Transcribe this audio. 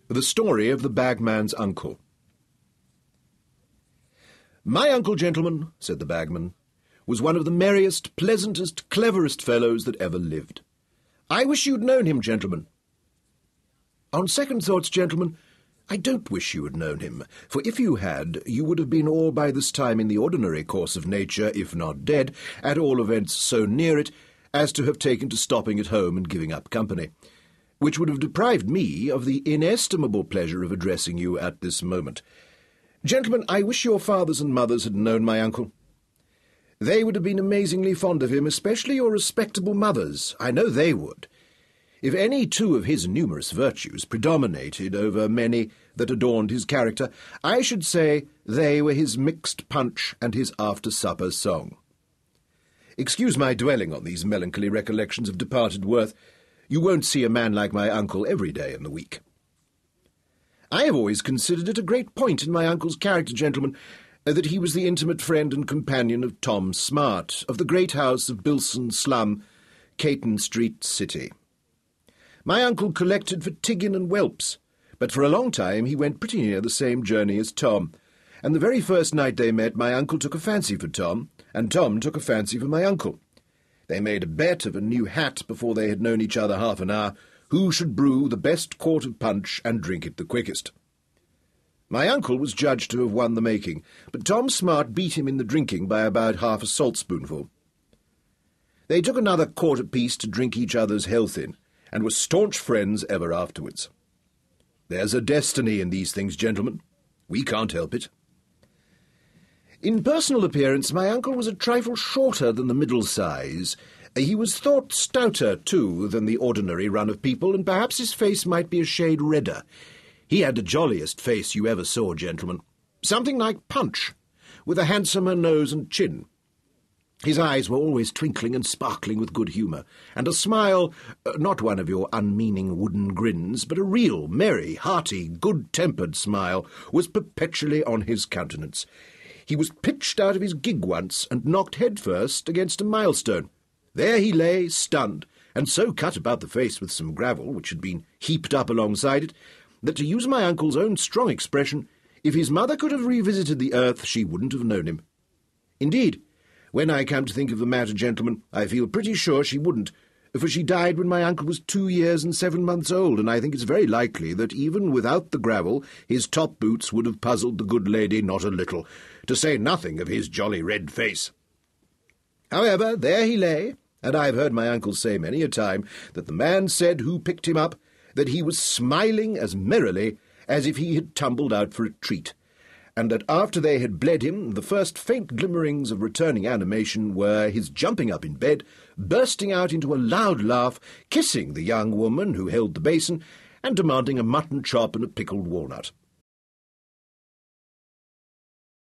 The Story of the Bagman's Uncle. "My uncle, gentlemen," said the bagman, "was one of the merriest, pleasantest, cleverest fellows that ever lived. I wish you'd known him, gentlemen." "On second thoughts, gentlemen, I don't wish you had known him, for if you had, you would have been all by this time in the ordinary course of nature, if not dead, at all events so near it, as to have taken to stopping at home and giving up company, which would have deprived me of the inestimable pleasure of addressing you at this moment. Gentlemen, I wish your fathers and mothers had known my uncle. They would have been amazingly fond of him, especially your respectable mothers. I know they would. If any two of his numerous virtues predominated over many that adorned his character, I should say they were his mixed punch and his after-supper song. Excuse my dwelling on these melancholy recollections of departed worth. You won't see a man like my uncle every day in the week. I have always considered it a great point in my uncle's character, gentlemen, that he was the intimate friend and companion of Tom Smart, of the great house of Bilson Slum, Caton Street, City. My uncle collected for Tiggin and whelps, but for a long time he went pretty near the same journey as Tom, and the very first night they met my uncle took a fancy for Tom, and Tom took a fancy for my uncle. They made a bet of a new hat before they had known each other half an hour, who should brew the best quart of punch and drink it the quickest. My uncle was judged to have won the making, but Tom Smart beat him in the drinking by about half a saltspoonful. They took another quart apiece to drink each other's health in, and were staunch friends ever afterwards. There's a destiny in these things, gentlemen. We can't help it. In personal appearance, my uncle was a trifle shorter than the middle size. He was thought stouter, too, than the ordinary run of people, and perhaps his face might be a shade redder. He had the jolliest face you ever saw, gentlemen. Something like Punch, with a handsomer nose and chin. His eyes were always twinkling and sparkling with good humour, and a smile, not one of your unmeaning wooden grins, but a real, merry, hearty, good-tempered smile, was perpetually on his countenance. He was pitched out of his gig once and knocked head-first against a milestone. There he lay, stunned, and so cut about the face with some gravel, which had been heaped up alongside it, that, to use my uncle's own strong expression, if his mother could have revisited the earth, she wouldn't have known him. Indeed, when I come to think of the matter, gentlemen, I feel pretty sure she wouldn't, for she died when my uncle was 2 years and 7 months old, and I think it's very likely that even without the gravel his top boots would have puzzled the good lady not a little, to say nothing of his jolly red face. However, there he lay, and I've heard my uncle say many a time that the man said who picked him up that he was smiling as merrily as if he had tumbled out for a treat, and that after they had bled him, the first faint glimmerings of returning animation were his jumping up in bed, bursting out into a loud laugh, kissing the young woman who held the basin, and demanding a mutton chop and a pickled walnut.